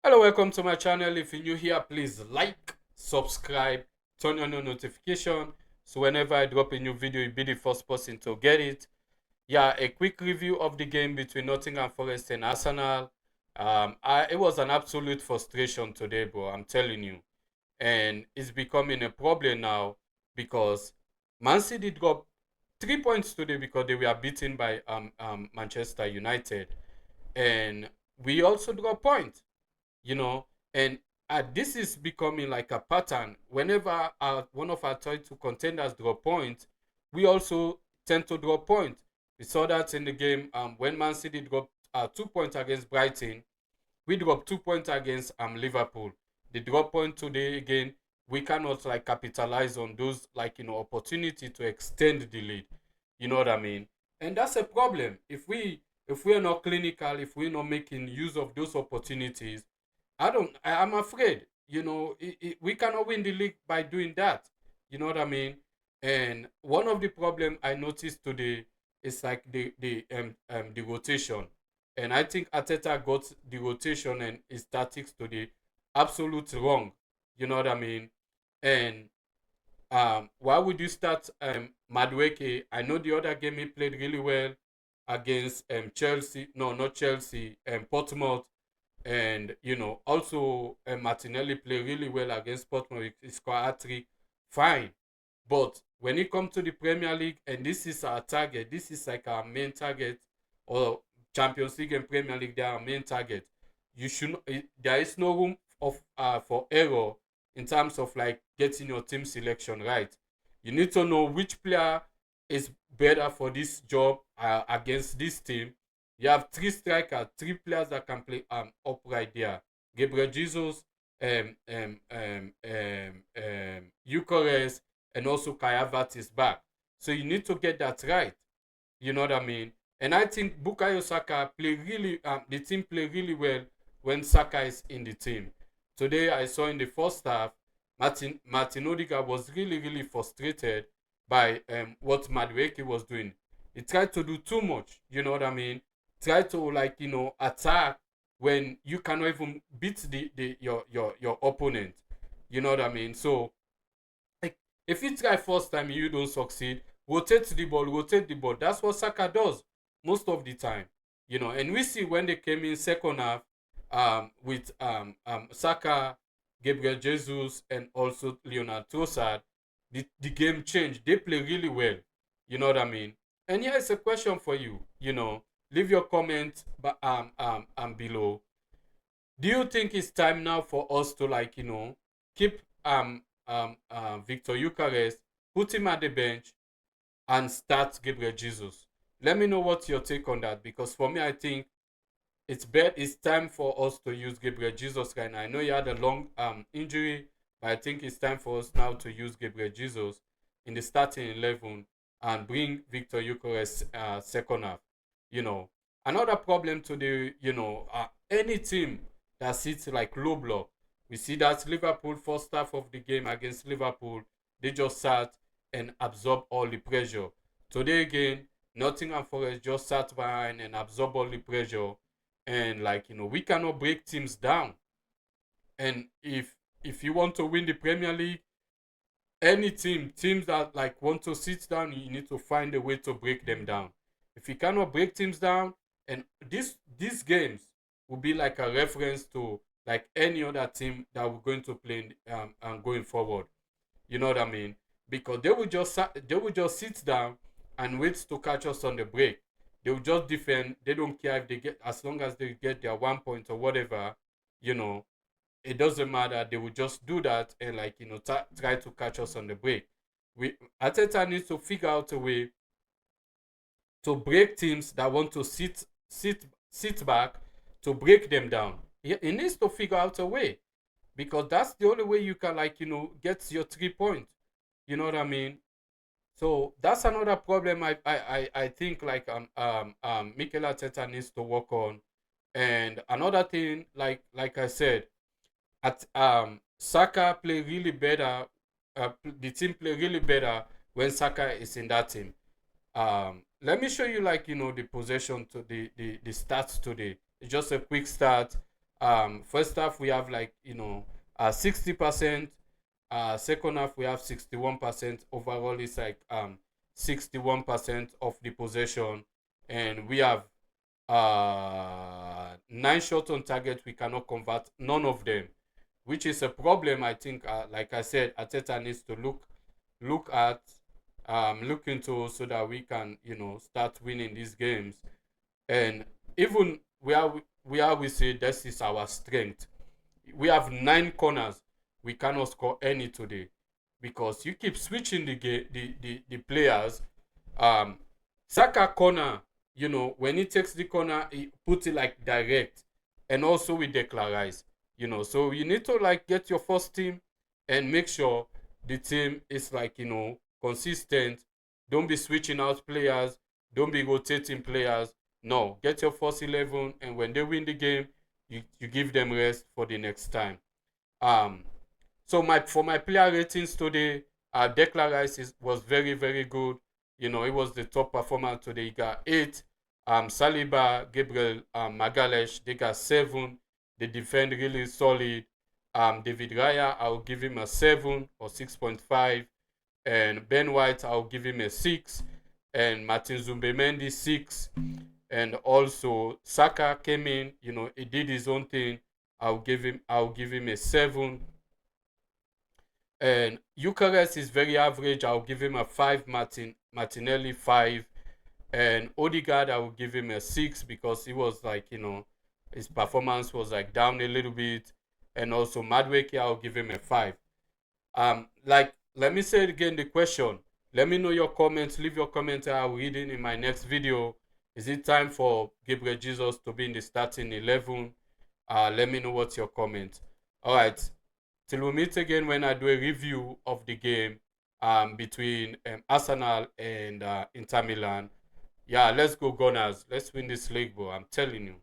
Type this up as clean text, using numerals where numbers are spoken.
Hello, welcome to my channel. If you're new here, please like, subscribe, turn on your notification so whenever I drop a new video, you'll be the first person to get it. Yeah, a quick review of the game between Nottingham Forest and Arsenal. It was an absolute frustration today, bro. I'm telling you, and it's becoming a problem now because Man City dropped 3 points today because they were beaten by Manchester United, and we also drop points, you know, and this is becoming like a pattern. Whenever one of our title contenders drop points, we also tend to drop points. We saw that in the game when Man City dropped 2 points against Brighton. We dropped 2 points against Liverpool. The drop point today again, we cannot like capitalize on those, like, opportunity to extend the lead. You know what I mean? And that's a problem. If we are not clinical, if we're not making use of those opportunities, I'm afraid, we cannot win the league by doing that. You know what I mean? And one of the problem I noticed today is like the rotation. And I think Ateta got the rotation and his tactics today absolute wrong. You know what I mean? And why would you start Madueke? I know the other game he played really well against Chelsea. No, not Chelsea, Portsmouth. And also Martinelli played really well against Portsmouth. He scored a hat-trick. Fine. But when it comes to the Premier League, and this is our target, this is like our main target, or Champions League and Premier League, they are our main target. There is no room for error in terms of like getting your team selection right. You need to know which player is better for this job against this team. You have three strikers, three players that can play up right there. Gabriel Jesus, Eucharist, and also Kayavat is back. So you need to get that right. You know what I mean? And I think Bukayo Saka the team play really well when Saka is in the team. Today I saw in the first half, Martin Odegaard was really, really frustrated by what Madueke was doing. He tried to do too much, you know what I mean? Try to like, attack when you cannot even beat your opponent. You know what I mean? So like, if you try first time you don't succeed, rotate the ball, rotate the ball. That's what Saka does most of the time. And we see when they came in second half with Saka, Gabriel Jesus, and also Leonard Trossard, the game changed. They play really well. You know what I mean? And here's a question for you. Leave your comment below. Do you think it's time now for us to, like, keep Victor Eucharist, put him at the bench, and start Gabriel Jesus? Let me know what's your take on that, because for me, I think it's time for us to use Gabriel Jesus right now. I know he had a long injury, but I think it's time for us now to use Gabriel Jesus in the starting 11 and bring Victor Eucharist second half. Another problem today, any team that sits like low block, we see that Liverpool first half of the game against Liverpool, they just sat and absorbed all the pressure. Today again, Nottingham Forest just sat behind and absorbed all the pressure, and like, we cannot break teams down. And if you want to win the Premier League, any teams that like want to sit down, you need to find a way to break them down. If you cannot break teams down, and these games will be like a reference to like any other team that we're going to play and going forward. You know what I mean? Because they will just sit down and wait to catch us on the break. They will just defend. They don't care if they get, as long as they get their 1 point or whatever. You know, it doesn't matter. They will just do that and like, try to catch us on the break. Ateta needs to figure out a way to break teams that want to sit back, to break them down. He needs to figure out a way, because that's the only way you can, like, get your 3 points. You know what I mean? So that's another problem I think like Mikel Arteta needs to work on. And another thing, like I said, at Saka play really better. The team play really better when Saka is in that team. Let me show you, like, the possession to the stats today. It's just a quick start. First half we have like 60%. Second half we have 61%. Overall, it's like 61% of the possession, and we have 9 shots on target. We cannot convert none of them, which is a problem. I think, like I said, Ateta needs to look at, look into, so that we can start winning these games. And even we say this is our strength. We have 9 corners. We cannot score any today because you keep switching the players. Um, Saka corner, when he takes the corner, he puts it like direct, and also with Declan Rice. So you need to like get your first team and make sure the team is like consistent. Don't be switching out players. Don't be rotating players. No, get your first 11, and when they win the game, you give them rest for the next time. Um, so my player ratings today, Declan Rice was very, very good. He was the top performer today. He got 8. Saliba, Gabriel, Magalesh, they got 7. They defend really solid. David Raya, I'll give him a 7 or 6.5. And Ben White, I'll give him a 6. And Martin Zumbemendi, 6. And also Saka came in, he did his own thing. I'll give him a 7. And Eucharist is very average. I'll give him a 5. Martinelli, 5. And Odegaard, I will give him a 6 because he was like, his performance was like down a little bit. And also Madweke, I'll give him a 5. Like, let me say it again, the question. Let me know your comments. Leave your comments. I'll read it in my next video. Is it time for Gabriel Jesus to be in the starting 11? Let me know what's your comment. All right. Till we meet again when I do a review of the game between Arsenal and Inter Milan. Yeah, let's go Gunners. Let's win this league, bro. I'm telling you.